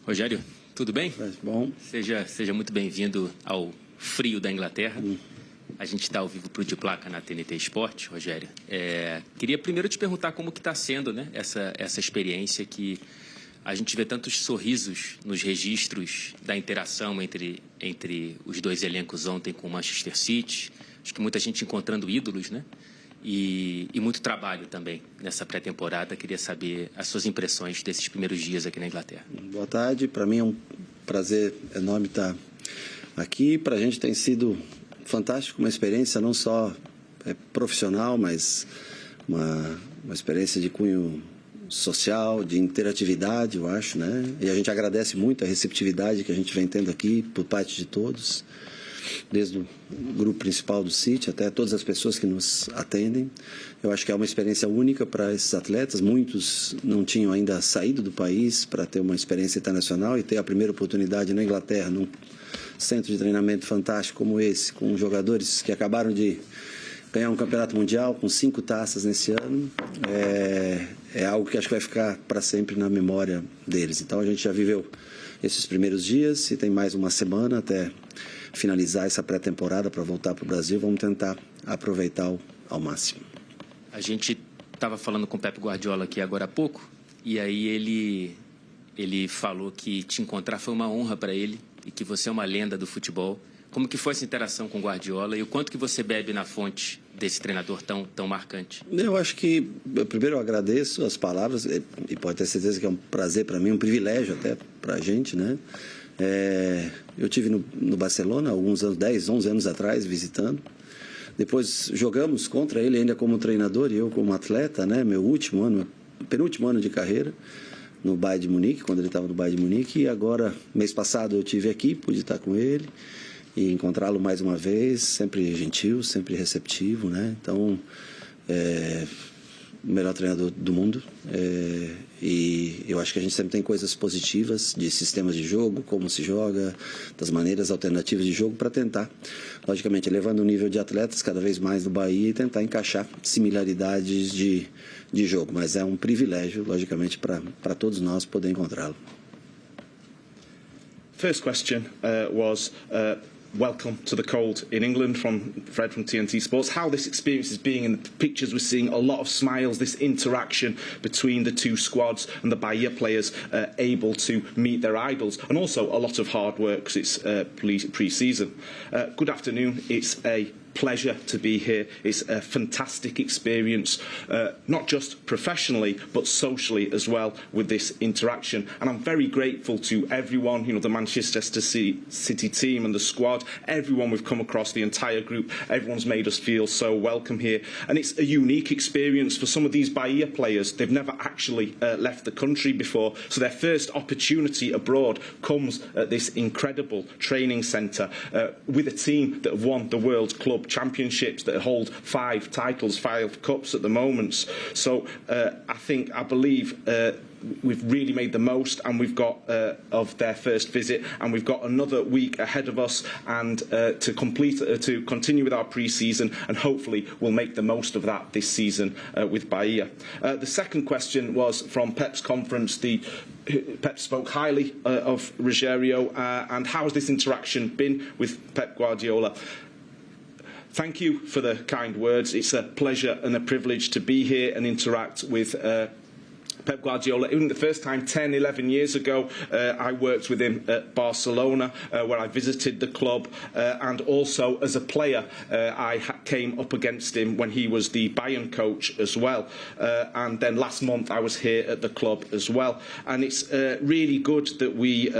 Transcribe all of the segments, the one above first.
Rogério, tudo bem? Bom. Seja muito bem-vindo ao frio da Inglaterra. A gente está ao vivo para o De Placa na TNT Esporte, Rogério. Queria primeiro te perguntar como que está sendo, né, essa experiência que a gente vê tantos sorrisos nos registros da interação entre os dois elencos ontem com o Manchester City. Acho que muita gente encontrando ídolos, né? E muito trabalho também nessa pré-temporada. Queria saber as suas impressões desses primeiros dias aqui na Inglaterra. Boa tarde. Para mim é um prazer enorme estar aqui. Para a gente tem sido fantástico, uma experiência não só profissional, mas uma experiência de cunho social, de interatividade, eu acho, né? E a gente agradece muito a receptividade que a gente vem tendo aqui por parte de todos, desde o grupo principal do City até todas as pessoas que nos atendem. Eu acho que é uma experiência única para esses atletas. Muitos não tinham ainda saído do país para ter uma experiência internacional e ter a primeira oportunidade na Inglaterra, num centro de treinamento fantástico como esse, com jogadores que acabaram de ganhar um campeonato mundial com 5 taças nesse ano. É algo que acho que vai ficar para sempre na memória deles. Então a gente já viveu esses primeiros dias e tem mais uma semana até finalizar essa pré-temporada para voltar para o Brasil. Vamos tentar aproveitar ao máximo. A gente estava falando com o Pep Guardiola aqui agora há pouco, e aí ele falou que te encontrar foi uma honra para ele e que você é uma lenda do futebol. Como que foi essa interação com o Guardiola e o quanto que você bebe na fonte desse treinador tão marcante? Eu acho que, primeiro, eu agradeço as palavras e pode ter certeza que é um prazer para mim, um privilégio até para a gente, né? Eu tive no Barcelona alguns anos, 10, 11 anos atrás, visitando. Depois jogamos contra ele ainda como treinador e eu como atleta, né? Meu penúltimo ano de carreira no Bayern de Munique, quando ele estava no Bayern de Munique. E agora, mês passado, eu estive aqui, pude estar com ele e encontrá-lo mais uma vez, sempre gentil, sempre receptivo, né? Então, o melhor treinador do mundo, e eu acho que a gente sempre tem coisas positivas de sistemas de jogo, como se joga, das maneiras alternativas de jogo para tentar, logicamente, elevando o nível de atletas cada vez mais do Bahia e tentar encaixar similaridades de jogo, mas é um privilégio, logicamente, para todos nós poder encontrá-lo. First question was welcome to the cold in England from Fred from TNT Sports. How this experience is being in the pictures, we're seeing a lot of smiles, this interaction between the two squads and the Bahia players able to meet their idols, and also a lot of hard work because it's pre-season. Good afternoon. It's a pleasure to be here. It's a fantastic experience, not just professionally but socially as well with this interaction, and I'm very grateful to everyone, the Manchester City team and the squad, everyone we've come across, the entire group, everyone's made us feel so welcome here, and it's a unique experience for some of these Bahia players. They've never actually left the country before, so their first opportunity abroad comes at this incredible training centre with a team that have won the World Club Championships, that hold 5 titles, 5 cups at the moment. So I believe we've really made the most, and we've got of their first visit, and we've got another week ahead of us, and to continue with our pre-season, and hopefully we'll make the most of that this season with Bahia. The second question was from Pep's conference. Pep spoke highly of Rogério, and how has this interaction been with Pep Guardiola? Thank you for the kind words. It's a pleasure and a privilege to be here and interact with Pep Guardiola. Even the first time 10, 11 years ago, I worked with him at Barcelona, where I visited the club, and also as a player, I came up against him when he was the Bayern coach as well. And then last month I was here at the club as well. And it's really good that we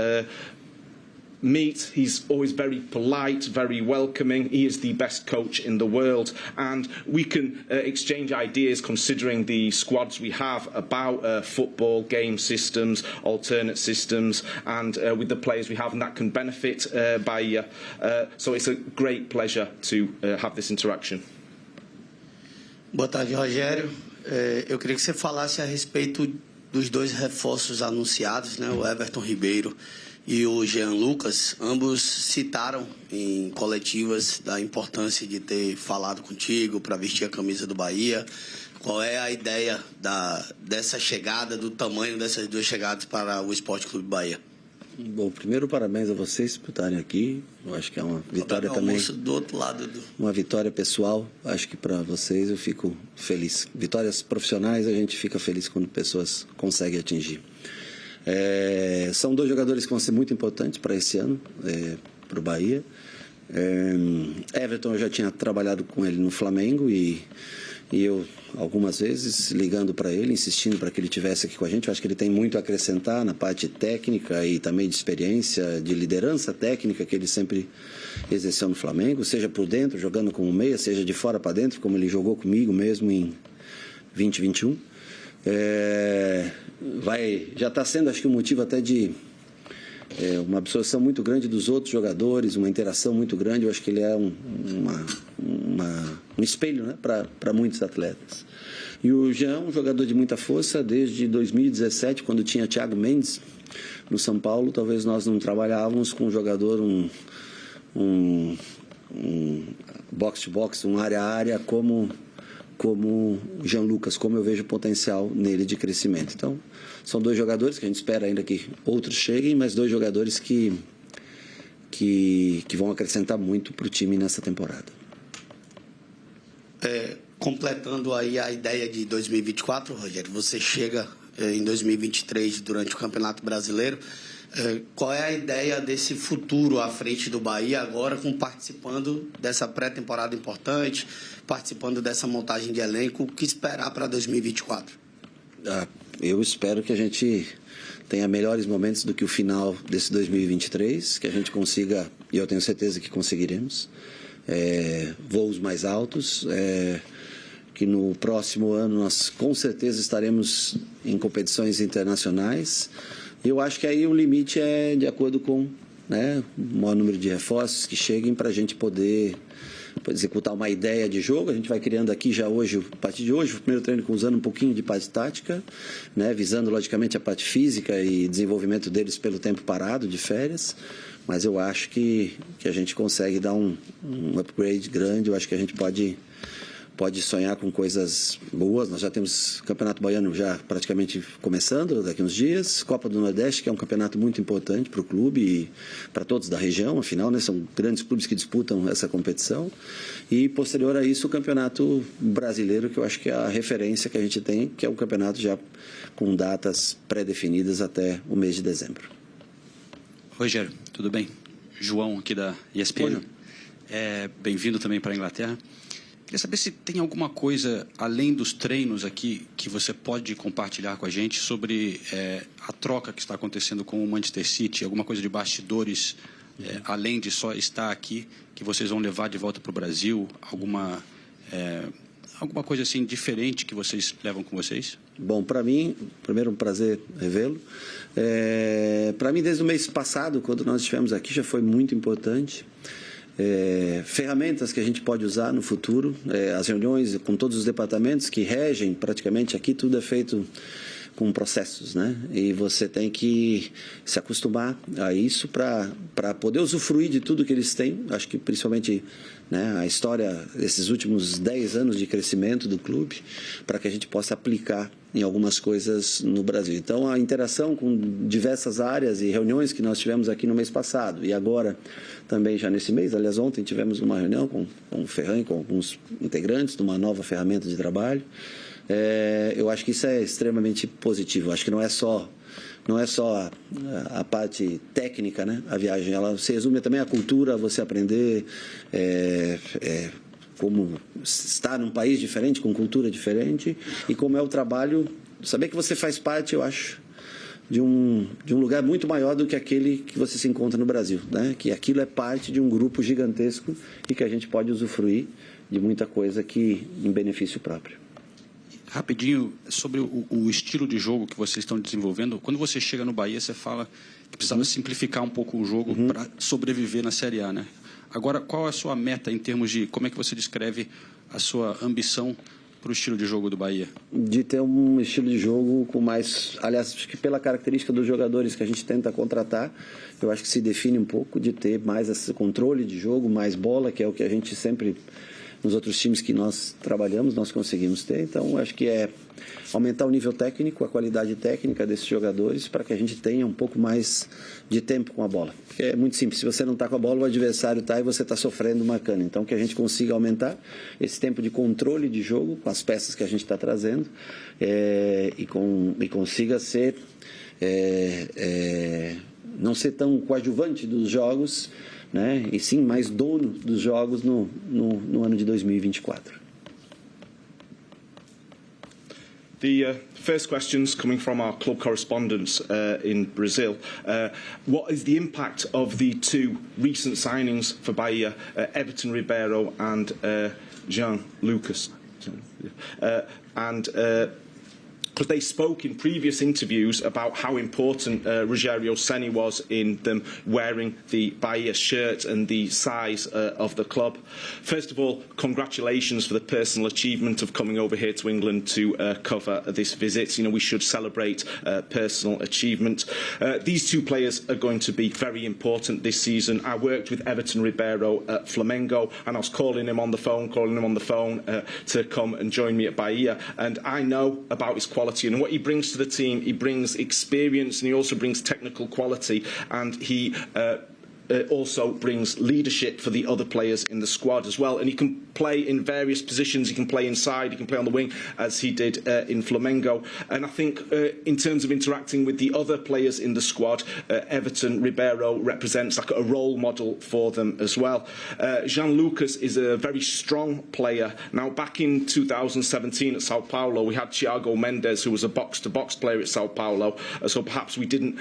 meet. He's always very polite, very welcoming. He is the best coach in the world, and we can exchange ideas considering the squads we have about football, game systems, alternate systems, and with the players we have, and that can benefit Bahia. So it's a great pleasure to have this interaction. Boa tarde, Rogério. Eu queria que você falasse a respeito dos 2 reforços anunciados, né? O Everton Ribeiro e o Jean Lucas. Ambos citaram em coletivas da importância de ter falado contigo para vestir a camisa do Bahia. Qual é a ideia dessa chegada, do tamanho dessas 2 chegadas para o Esporte Clube Bahia? Bom, primeiro parabéns a vocês por estarem aqui. Eu acho que é uma vitória também. Do outro lado uma vitória pessoal. Acho que para vocês eu fico feliz. Vitórias profissionais a gente fica feliz quando pessoas conseguem atingir. São 2 jogadores que vão ser muito importantes para esse ano, para o Bahia. Everton, eu já tinha trabalhado com ele no Flamengo e eu algumas vezes ligando para ele, insistindo para que ele estivesse aqui com a gente. Eu acho que ele tem muito a acrescentar na parte técnica e também de experiência, de liderança técnica que ele sempre exerceu no Flamengo, seja por dentro, jogando como meia, seja de fora para dentro, como ele jogou comigo mesmo em 2021. Já está sendo, acho que, um motivo até de uma absorção muito grande dos outros jogadores, uma interação muito grande. Eu acho que ele é um espelho, né, para muitos atletas. E o Jean é um jogador de muita força desde 2017, quando tinha Thiago Mendes no São Paulo. Talvez nós não trabalhávamos com um jogador, um box-to-box, um área-a-área, como o Jean Lucas, como eu vejo o potencial nele de crescimento. Então, são 2 jogadores que a gente espera ainda que outros cheguem, mas 2 jogadores que vão acrescentar muito para o time nessa temporada. Completando aí a ideia de 2024, Rogério, você chega em 2023 durante o Campeonato Brasileiro. Qual é a ideia desse futuro à frente do Bahia agora, participando dessa pré-temporada importante, participando dessa montagem de elenco? O que esperar para 2024? Eu espero que a gente tenha melhores momentos do que o final desse 2023, que a gente consiga, e eu tenho certeza que conseguiremos, voos mais altos, que no próximo ano nós com certeza estaremos em competições internacionais. Eu acho que aí o limite é de acordo com, né, o maior número de reforços que cheguem para a gente poder executar uma ideia de jogo. A gente vai criando aqui já hoje, a partir de hoje, o primeiro treino usando um pouquinho de parte tática, né, visando logicamente a parte física e desenvolvimento deles pelo tempo parado de férias. Mas eu acho que a gente consegue dar um upgrade grande. Eu acho que a gente pode sonhar com coisas boas. Nós já temos Campeonato Baiano já praticamente começando daqui a uns dias, Copa do Nordeste, que é um campeonato muito importante para o clube e para todos da região, afinal, né, são grandes clubes que disputam essa competição. E posterior a isso o Campeonato Brasileiro, que eu acho que é a referência que a gente tem, que é um campeonato já com datas pré-definidas até o mês de dezembro. Rogério, tudo bem? João aqui da ESPN. Bem-vindo também para a Inglaterra. Queria saber se tem alguma coisa, além dos treinos aqui, que você pode compartilhar com a gente sobre a troca que está acontecendo com o Manchester City, alguma coisa de bastidores, além de só estar aqui, que vocês vão levar de volta para o Brasil, alguma coisa assim diferente que vocês levam com vocês? Bom, para mim, primeiro um prazer revê-lo. Para mim, desde o mês passado, quando nós estivemos aqui, já foi muito importante. Ferramentas que a gente pode usar no futuro, as reuniões com todos os departamentos que regem praticamente aqui, tudo é feito com processos, né? E você tem que se acostumar a isso para poder usufruir de tudo que eles têm. Acho que principalmente, né, a história desses últimos 10 anos de crescimento do clube, para que a gente possa aplicar em algumas coisas no Brasil. Então, a interação com diversas áreas e reuniões que nós tivemos aqui no mês passado e agora também já nesse mês, aliás, ontem tivemos uma reunião com o Ferran, com alguns integrantes de uma nova ferramenta de trabalho. Eu acho que isso é extremamente positivo. Acho que não é só a parte técnica, né? A viagem, ela se resume também à cultura, você aprender como estar num país diferente, com cultura diferente, e como é o trabalho, saber que você faz parte, eu acho, de um lugar muito maior do que aquele que você se encontra no Brasil, né? Que aquilo é parte de um grupo gigantesco e que a gente pode usufruir de muita coisa que em benefício próprio. Rapidinho, sobre o estilo de jogo que vocês estão desenvolvendo, quando você chega no Bahia, você fala que precisava simplificar um pouco o jogo para sobreviver na Série A, né? Agora, qual é a sua meta em termos de, como é que você descreve a sua ambição para o estilo de jogo do Bahia? De ter um estilo de jogo com mais, aliás, acho que pela característica dos jogadores que a gente tenta contratar, eu acho que se define um pouco de ter mais esse controle de jogo, mais bola, que é o que a gente sempre nos outros times que nós trabalhamos, nós conseguimos ter. Então, acho que é aumentar o nível técnico, a qualidade técnica desses jogadores para que a gente tenha um pouco mais de tempo com a bola. Porque é muito simples, se você não está com a bola, o adversário está e você está sofrendo marcando. Então, que a gente consiga aumentar esse tempo de controle de jogo com as peças que a gente está trazendo e consiga ser não ser tão coadjuvante dos jogos, né? E sim mais dono dos jogos no ano de 2024. The first question's coming from our club correspondents in Brazil. What is the impact of the two recent signings for Bahia, Everton Ribeiro and Jean Lucas? Because they spoke in previous interviews about how important Rogério Ceni was in them wearing the Bahia shirt and the size of the club. First of all, congratulations for the personal achievement of coming over here to England to cover this visit. You know, we should celebrate personal achievement. These two players are going to be very important this season. I worked with Everton Ribeiro at Flamengo, and I was calling him on the phone to come and join me at Bahia. And I know about his quality and what he brings to the team. He brings experience and he also brings technical quality, and he also brings leadership for the other players in the squad as well. And he can play in various positions. He can play inside, he can play on the wing, as he did in Flamengo. And I think in terms of interacting with the other players in the squad, Everton Ribeiro represents like a role model for them as well. Jean Lucas is a very strong player. Now, back in 2017 at Sao Paulo, we had Thiago Mendes, who was a box-to-box player at Sao Paulo, so perhaps we didn't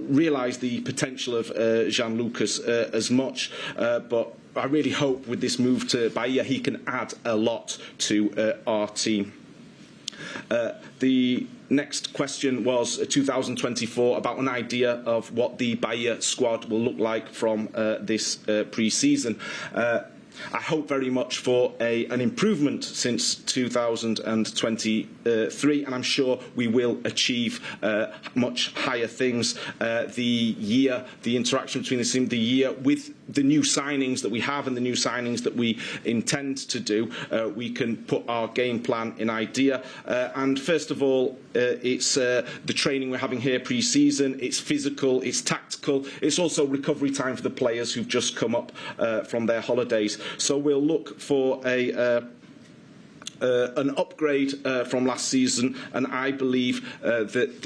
realise the potential of Jean Lucas as much, but I really hope with this move to Bahia he can add a lot to our team. The next question was 2024, about an idea of what the Bahia squad will look like from this pre-season. I hope very much for an improvement since 2023, and I'm sure we will achieve much higher things. The interaction between the year with the new signings that we have and the new signings that we intend to do, we can put our game plan in idea. And first of all, it's the training we're having here pre-season. It's physical, it's tactical, it's also recovery time for the players who've just come up from their holidays. So we'll look for an upgrade from last season, and I believe that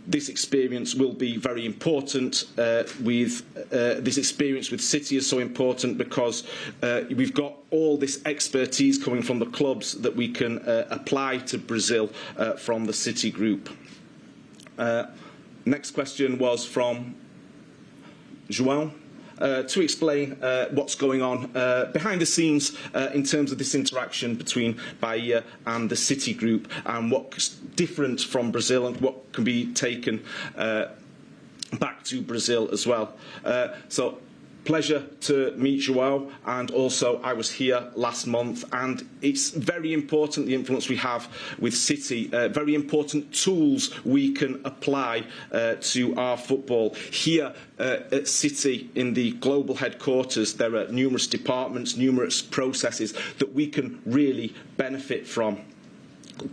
this experience will be very important. This experience with City is so important because we've got all this expertise coming from the clubs that we can apply to Brazil from the City group. Next question was from João. To explain what's going on behind the scenes in terms of this interaction between Bahia and the City group, and what's different from Brazil and what can be taken back to Brazil as well. So, pleasure to meet João, and also I was here last month, and it's very important the influence we have with City, very important tools we can apply to our football. Here at City, in the global headquarters, there are numerous departments, numerous processes that we can really benefit from.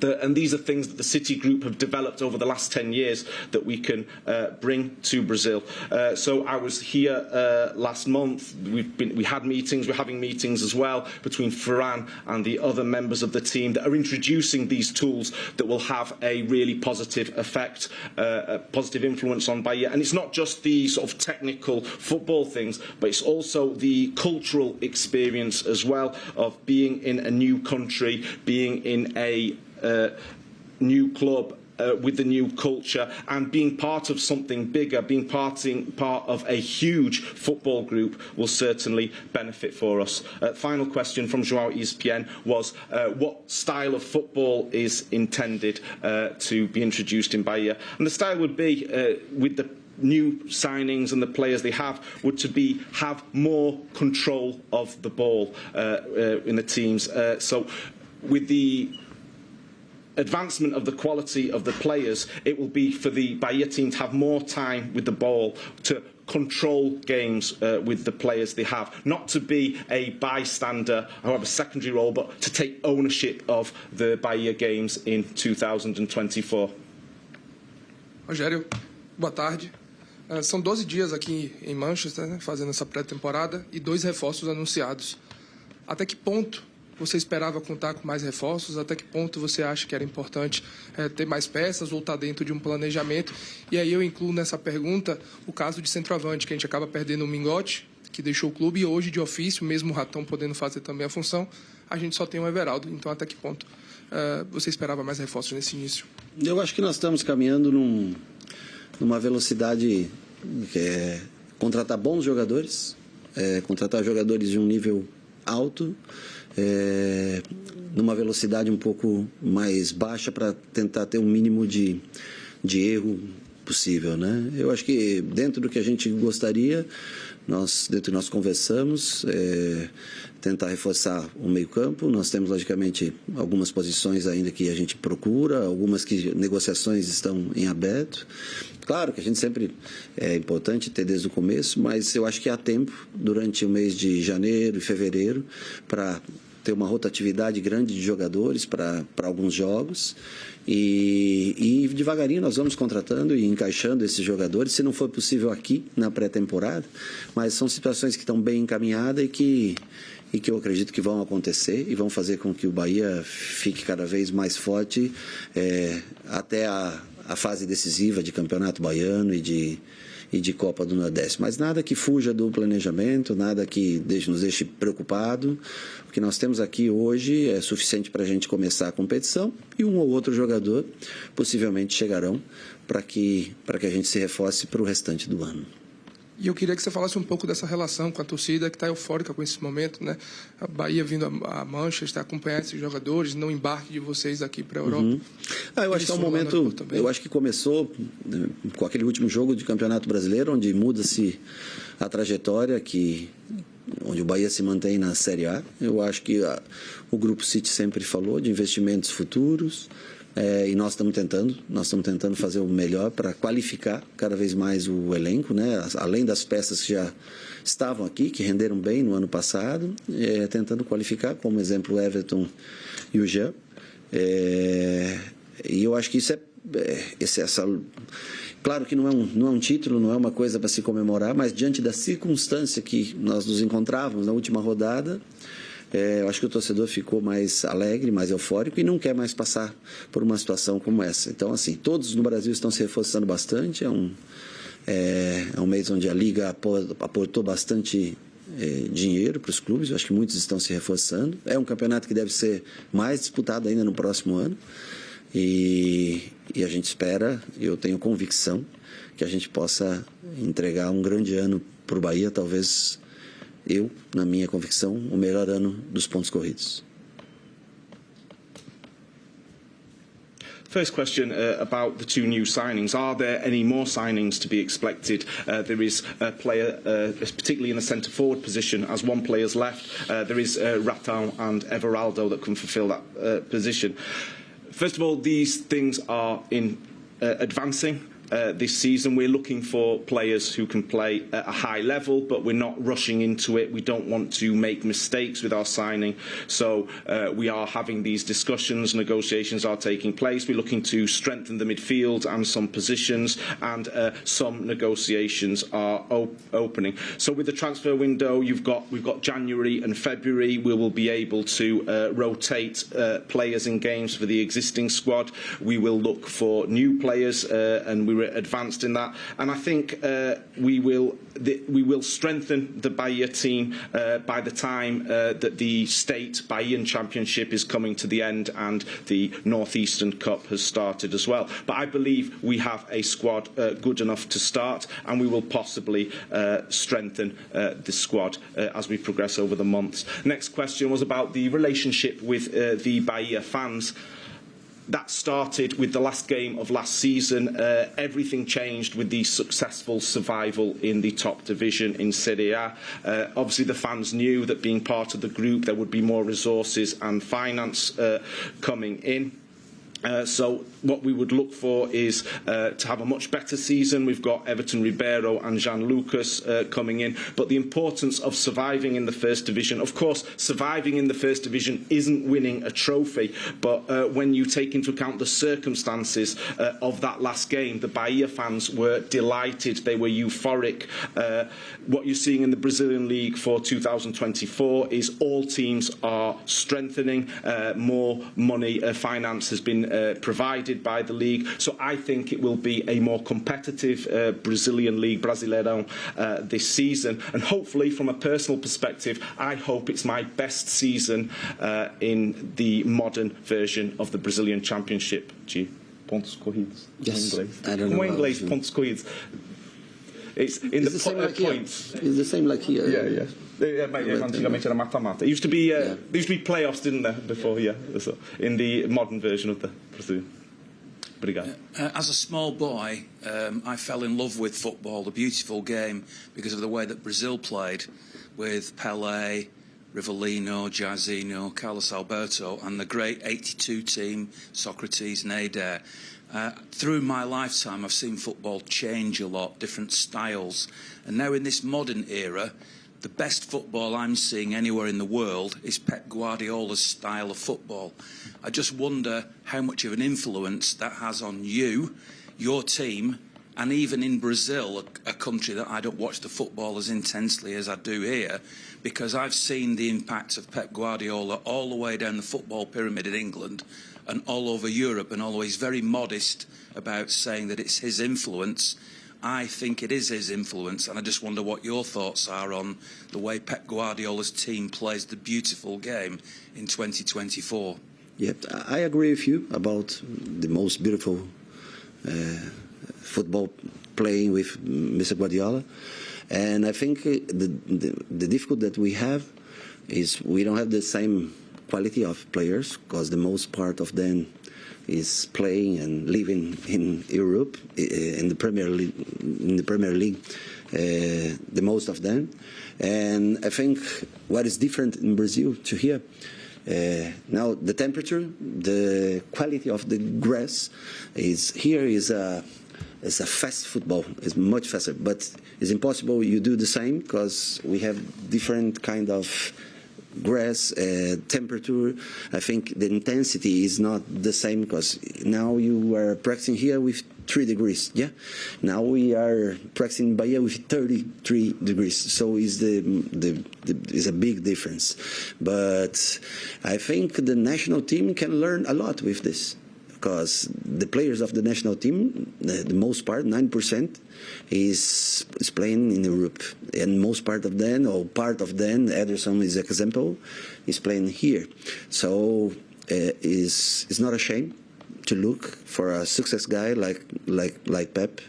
And these are things that the City Group have developed over the last 10 years that we can bring to Brazil. So I was here last month. We had meetings. We're having meetings as well between Ferran and the other members of the team that are introducing these tools that will have a really positive effect, a positive influence on Bahia. And it's not just the sort of technical football things, but it's also the cultural experience as well of being in a new country, being in a new club with the new culture, and being part of something bigger, being part of a huge football group will certainly benefit for us. Final question from João ESPN was what style of football is intended to be introduced in Bahia? And the style would be, with the new signings and the players they have, would to be have more control of the ball in the teams. So with the advancement of the quality of the players, it will be for the Bahia team to have more time with the ball, to control games with the players they have, not to be a bystander or have a secondary role, but to take ownership of the Bahia games in 2024. Rogério, boa tarde. São 12 dias aqui em Manchester, né, fazendo essa pré-temporada e 2 reforços anunciados. Até que ponto você esperava contar com mais reforços? Até que ponto você acha que era importante ter mais peças ou estar dentro de um planejamento? E aí eu incluo nessa pergunta o caso de centroavante, que a gente acaba perdendo o Mingote, que deixou o clube, e hoje, de ofício, mesmo o Ratão podendo fazer também a função, a gente só tem o Everaldo. Então, até que ponto você esperava mais reforços nesse início? Eu acho que nós estamos caminhando numa velocidade que é contratar bons jogadores, contratar jogadores de um nível alto, numa velocidade um pouco mais baixa para tentar ter um mínimo de erro possível, né? Eu acho que dentro do que a gente gostaria, dentro nós conversamos, tentar reforçar o meio-campo. Nós temos, logicamente, algumas posições ainda que a gente procura, algumas que negociações estão em aberto. Claro que a gente sempre é importante ter desde o começo, mas eu acho que há tempo, durante o mês de janeiro e fevereiro, para ter uma rotatividade grande de jogadores para alguns jogos. E devagarinho nós vamos contratando e encaixando esses jogadores, se não for possível aqui na pré-temporada, mas são situações que estão bem encaminhadas e que eu acredito que vão acontecer e vão fazer com que o Bahia fique cada vez mais forte até a fase decisiva de Campeonato Baiano e de Copa do Nordeste. Mas nada que fuja do planejamento, nada que nos deixe preocupado. O que nós temos aqui hoje é suficiente para a gente começar a competição e um ou outro jogador possivelmente chegarão para que a gente se reforce para o restante do ano. E eu queria que você falasse um pouco dessa relação com a torcida, que está eufórica com esse momento, né? A Bahia vindo a Manchester, acompanhar esses jogadores, no embarque de vocês aqui para a Europa. Eu acho que é um momento, eu acho que começou com aquele último jogo de Campeonato Brasileiro, onde muda-se a trajetória, onde o Bahia se mantém na Série A. Eu acho que o Grupo City sempre falou de investimentos futuros, e nós estamos tentando fazer o melhor para qualificar cada vez mais o elenco, né? Além das peças que já estavam aqui, que renderam bem no ano passado, tentando qualificar, como exemplo, o Everton e o Jean. E eu acho que claro que não é um título, não é uma coisa para se comemorar, mas diante da circunstância que nós nos encontrávamos na última rodada, eu acho que o torcedor ficou mais alegre, mais eufórico e não quer mais passar por uma situação como essa. Então, assim, todos no Brasil estão se reforçando bastante. É um mês onde a Liga aportou bastante dinheiro para os clubes. Eu acho que muitos estão se reforçando. É um campeonato que deve ser mais disputado ainda no próximo ano. E a gente espera, eu tenho convicção, que a gente possa entregar um grande ano para o Bahia, talvez... na minha convicção, o melhor ano dos pontos corridos. First question about the 2 new signings. Are there any more signings to be expected? There is a player, particularly in the centre-forward position, as one player's left. There is Ratão and Everaldo that can fulfil that position. First of all, these things are in advancing. This season we're looking for players who can play at a high level, but we're not rushing into it. We don't want to make mistakes with our signing, so we are having these discussions. Negotiations are taking place. We're looking to strengthen the midfield and some positions, and some negotiations are opening. So with the transfer window, we've got January and February. We will be able to rotate players in games for the existing squad. We will look for new players, and we're advanced in that, and I think we will strengthen the Bahia team by the time that the state Bahian Championship is coming to the end and the North Eastern Cup has started as well. But I believe we have a squad good enough to start, and we will possibly strengthen the squad as we progress over the months. Next question was about the relationship with the Bahia fans. That started with the last game of last season. Everything changed with the successful survival in the top division in Serie A. Obviously, the fans knew that being part of the group, there would be more resources and finance coming in. So what we would look for is to have a much better season. We've got Everton Ribeiro and Jean Lucas coming in, but the importance of surviving in the First Division. Of course, surviving in the First Division isn't winning a trophy, but when you take into account the circumstances of that last game, the Bahia fans were delighted, they were euphoric. What you're seeing in the Brazilian League for 2024 is all teams are strengthening, more money, finance has been provided by the league, so I think it will be a more competitive Brazilian League, Brasileirão, this season, and hopefully from a personal perspective, I hope it's my best season in the modern version of the Brazilian Championship. Pontos corridos. Yes, I don't know. Como é inglês, pontos corridos? It's in the points. It's the same like here. Yeah. Antigamente era mata-mata. It used to be there used to be playoffs, didn't there, before? Yeah, so, in the modern version of the Brazilian. Obrigado. As a small boy, I fell in love with football, the beautiful game, because of the way that Brazil played, with Pelé, Rivellino, Jairzinho, Carlos Alberto, and the great '82 team, Socrates and Adair. Through my lifetime, I've seen football change a lot, different styles. And now in this modern era, the best football I'm seeing anywhere in the world is Pep Guardiola's style of football. I just wonder how much of an influence that has on you, your team, and even in Brazil, a country that I don't watch the football as intensely as I do here, because I've seen the impact of Pep Guardiola all the way down the football pyramid in England and all over Europe, and always very modest about saying that it's his influence. I think it is his influence, and I just wonder what your thoughts are on the way Pep Guardiola's team plays the beautiful game in 2024. Yep, I agree with you about the most beautiful football playing with Mr. Guardiola, and I think the difficulty that we have is we don't have the same quality of players, because the most part of them is playing and living in Europe, in the Premier League, the most of them. And I think what is different in Brazil to here, now the temperature, the quality of the grass is a fast football. It's much faster, but it's impossible you do the same, because we have different kind of grass, temperature. I think the intensity is not the same, because now you are practicing here with 3 degrees. Yeah, now we are practicing Bahia with 33 degrees. So is is a big difference. But I think the national team can learn a lot with this, because the players of the national team, the most part, 9%, is playing in Europe, and most part of them, or part of them, Ederson is an example, is playing here. So it's not a shame to look for a success guy like Pep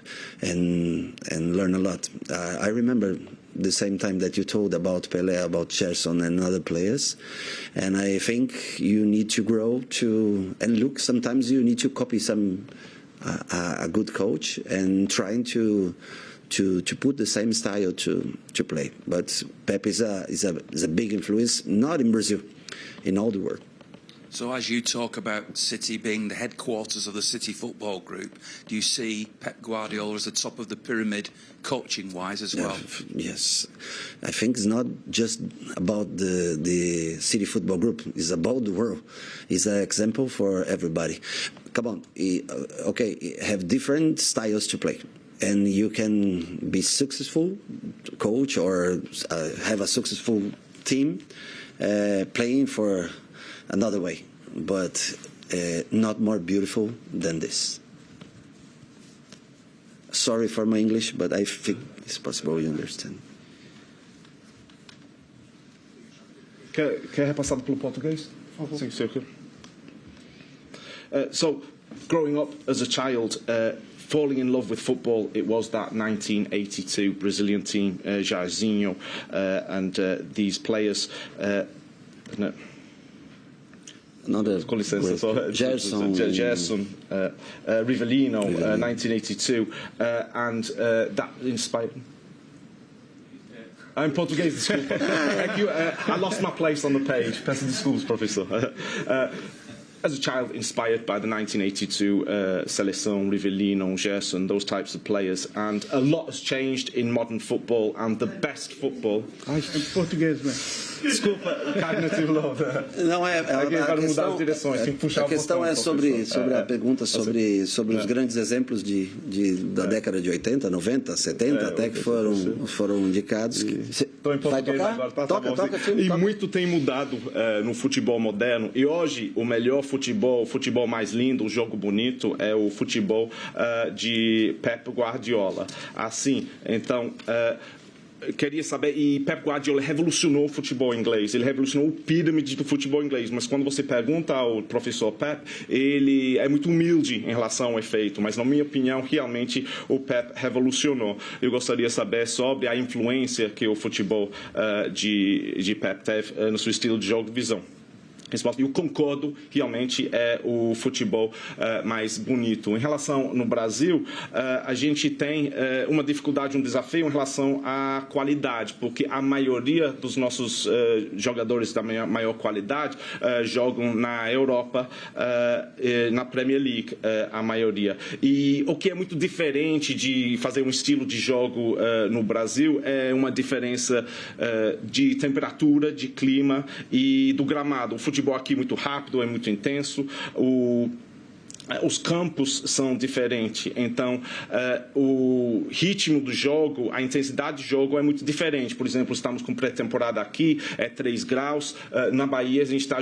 and learn a lot. I remember the same time that you told about Pelé, about Gerson and other players, and I think you need to grow and look. Sometimes you need to copy a good coach and trying to put the same style to play. But Pep is a big influence, not in Brazil, in all the world. So as you talk about City being the headquarters of the City Football Group, do you see Pep Guardiola as the top of the pyramid coaching-wise as well? Yes. I think it's not just about the City Football Group. It's about the world. It's an example for everybody. Come on. Okay, have different styles to play. And you can be successful coach or have a successful team playing for another way, but not more beautiful than this. Sorry for my English, but I think it's possible you understand. Quer repassar pelo português? Sim, senhor. So, growing up as a child, falling in love with football, it was that 1982 Brazilian team, Jairzinho, and these players. Com licença, só Gerson, Rivellino, 1982, and that inspired. Em português, desculpa. I lost my place on the page. Peço desculpas, professor. as a child inspired by the 1982 Seleção, Rivellino, Gerson, those types of players, and a lot has changed in modern football, and the best football. Ai, em português, né? Desculpa, cognitive love. Não Para mudar as direções, tem que puxar a questão botão, é sobre a pergunta sobre os grandes exemplos da década de 80, 90, 70, até que foram indicados. Estou em português agora. Toca. E muito tem mudado no futebol moderno. E hoje o melhor futebol, o futebol mais lindo, o jogo bonito é o futebol de Pep Guardiola. Assim, então queria saber, e Pep Guardiola revolucionou o futebol inglês, ele revolucionou o pirâmide do futebol inglês, mas quando você pergunta ao professor Pep, ele é muito humilde em relação ao efeito, mas na minha opinião, realmente o Pep revolucionou. Eu gostaria de saber sobre a influência que o futebol de Pep teve no seu estilo de jogo e visão. Eu concordo, realmente é o futebol mais bonito. Em relação no Brasil, a gente tem uma dificuldade, um desafio em relação à qualidade, porque a maioria dos nossos jogadores da maior qualidade jogam na Europa, na Premier League, a maioria. E o que é muito diferente de fazer um estilo de jogo no Brasil é uma diferença de temperatura, de clima e do gramado. O futebol aqui é muito rápido, é muito intenso, os campos são diferentes, então o ritmo do jogo, a intensidade do jogo é muito diferente. Por exemplo, estamos com pré-temporada aqui, é 3 graus, na Bahia a gente está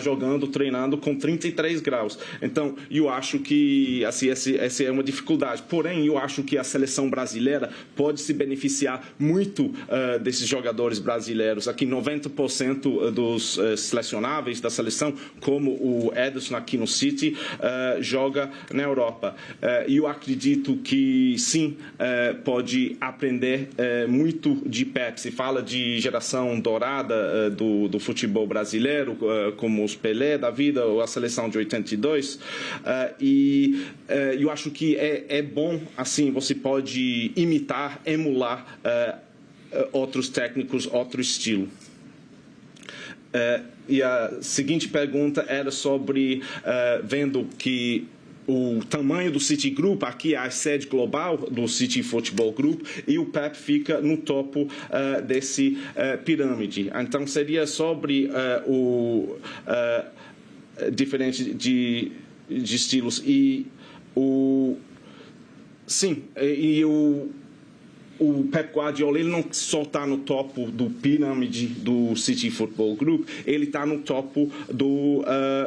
treinando com 33 graus. Então, eu acho que assim, essa é uma dificuldade. Porém, eu acho que a seleção brasileira pode se beneficiar muito desses jogadores brasileiros. Aqui, 90% dos selecionáveis da seleção, como o Ederson aqui no City, joga na Europa. E eu acredito que sim, pode aprender muito de Pep. Se fala de geração dourada do futebol brasileiro, como os Pelé da vida ou a seleção de 82, e eu acho que é bom, assim, você pode imitar, emular outros técnicos, outro estilo. E a seguinte pergunta era sobre vendo que o tamanho do City Group, aqui é a sede global do City Football Group, e o Pep fica no topo desse pirâmide. Então, seria sobre o diferente de estilos. E o Pep Guardiola, ele não só está no topo do pirâmide do City Football Group, ele está no topo do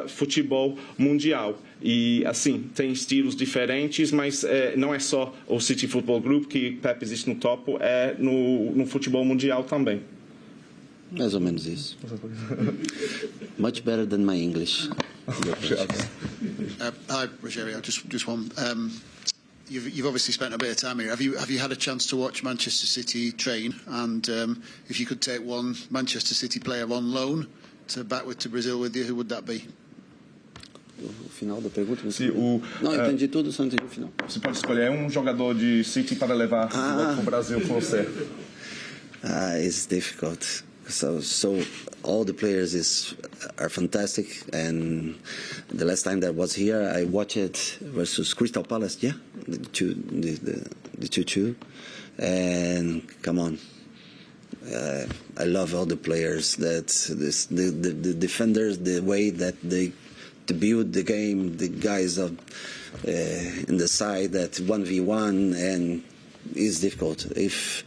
futebol mundial. E, assim, tem estilos diferentes, mas não é só o City Football Group que Pep existe no topo, é no futebol mundial também. Mais ou menos isso. Much better than my English. Hi, Rogerio. Just one. You've obviously spent a bit of time here. Have you had a chance to watch Manchester City train? And if you could take one Manchester City player on loan back to Brazil with you, who would that be? O final da pergunta? Não, entendi tudo, só entendi o final. Você pode escolher um jogador de City para levar para o Brasil com você. It's difficult. So all the players are fantastic, and the last time that I was here, I watched it versus Crystal Palace. Yeah, the 2-2, and come on. I love all the players. The defenders, the way that they build the game, the guys in the side that 1v1, and it's difficult. If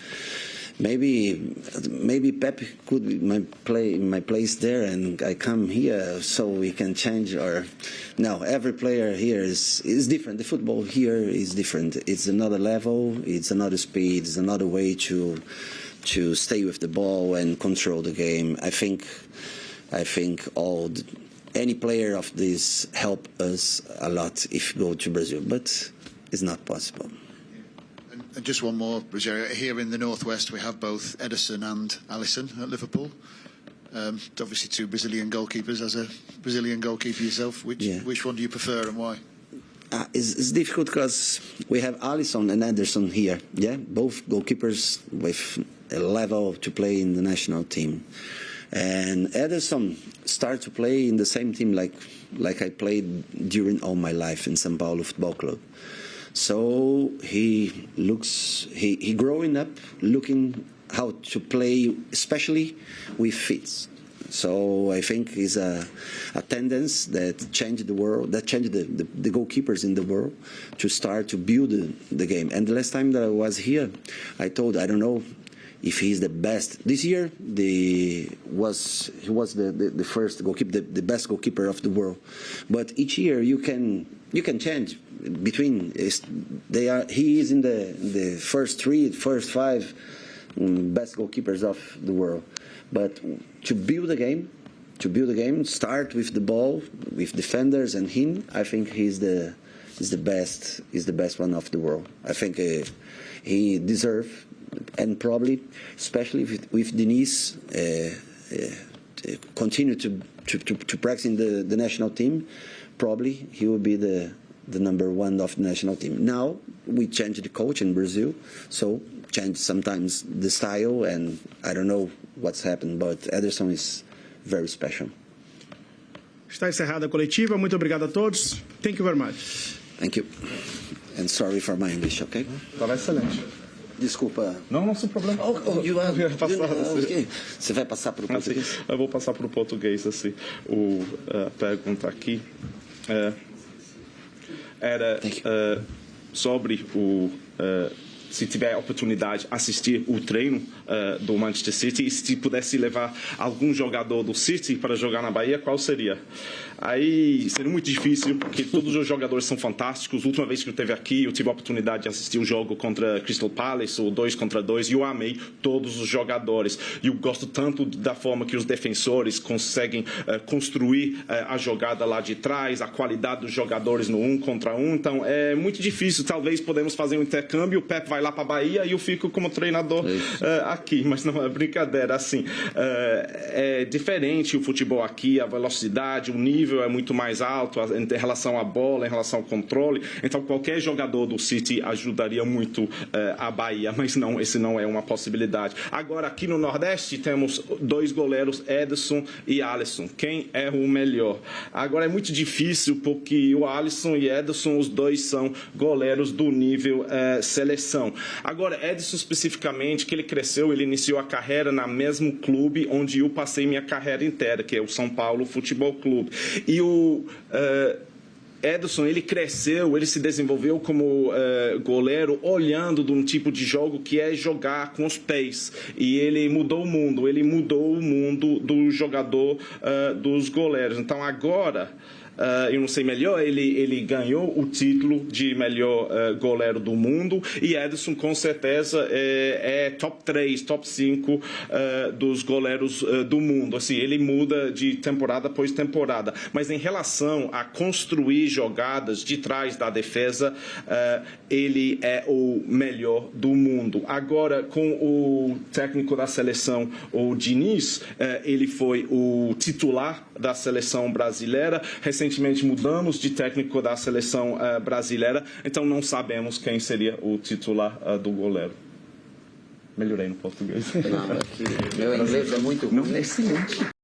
maybe Pep could be my place there, and I come here so we can change. Or no, every player here is different. The football here is different. It's another level. It's another speed. It's another way to stay with the ball and control the game. I think any player of this help us a lot if we go to Brazil, but it's not possible. And just one more, Rogerio. Here in the Northwest, we have both Ederson and Alisson at Liverpool. Obviously, two Brazilian goalkeepers. As a Brazilian goalkeeper yourself, which one do you prefer and why? It's difficult because we have Alisson and Ederson here. Yeah, both goalkeepers with a level to play in the national team. And Ederson started to play in the same team like I played during all my life in São Paulo Football Club. So he growing up looking how to play, especially with feet. So I think it's a tendency that changed the world, that changed the goalkeepers in the world to start to build the game. And the last time that I was here, I don't know if he's the best. This year, he was the first goalkeeper, the best goalkeeper of the world. But each year you can change between. He is in the first five best goalkeepers of the world. But to build a game, start with the ball, with defenders and him. I think he's the best one of the world. I think he deserves, and probably, especially with Diniz, continue to practice in the national team. Probably he will be the number one of the national team. Now we changed the coach in Brazil, so change sometimes the style, and I don't know what's happened, but Ederson is very special. Está encerrada a coletiva. Muito obrigado a todos. Thank you very much. Thank you. And sorry for my English, okay? Estava excelente. Desculpa. Não, sem problema. Você vai passar para o português? Eu vou passar para o português, assim. A pergunta aqui era sobre se tiver a oportunidade de assistir o treino do Manchester City e se pudesse levar algum jogador do City para jogar na Bahia, qual seria? Aí seria muito difícil, porque todos os jogadores são fantásticos. A última vez que eu esteve aqui, eu tive a oportunidade de assistir o jogo contra Crystal Palace, o 2 contra 2, e eu amei todos os jogadores. E eu gosto tanto da forma que os defensores conseguem construir a jogada lá de trás, a qualidade dos jogadores no 1 contra 1. Então é muito difícil. Talvez podemos fazer um intercâmbio, o Pep vai lá para a Bahia e eu fico como treinador aqui. Mas não é brincadeira, assim. É diferente o futebol aqui, a velocidade, o nível é muito mais alto em relação à bola, em relação ao controle. Então qualquer jogador do City ajudaria muito a Bahia, mas não, esse não é uma possibilidade. Agora aqui no Nordeste temos dois goleiros, Ederson e Alisson. Quem é o melhor? Agora é muito difícil porque o Alisson e Ederson, os dois são goleiros do nível seleção. Agora Ederson especificamente, que ele cresceu, ele iniciou a carreira no mesmo clube onde eu passei minha carreira inteira, que é o São Paulo Futebol Clube. E o Ederson, ele cresceu, ele se desenvolveu como goleiro olhando de um tipo de jogo que é jogar com os pés. E ele mudou o mundo do jogador dos goleiros. Então agora, eu não sei melhor, ele ganhou o título de melhor goleiro do mundo, e Ederson com certeza é top 3, top 5 dos goleiros do mundo. Assim, ele muda de temporada após temporada, mas em relação a construir jogadas de trás da defesa, ele é o melhor do mundo. Agora, com o técnico da seleção, o Diniz, ele foi o titular da seleção brasileira. Recentemente mudamos de técnico da seleção brasileira, então não sabemos quem seria o titular do goleiro. Melhorei no português. Não, meu inglês é muito ruim. Excelente.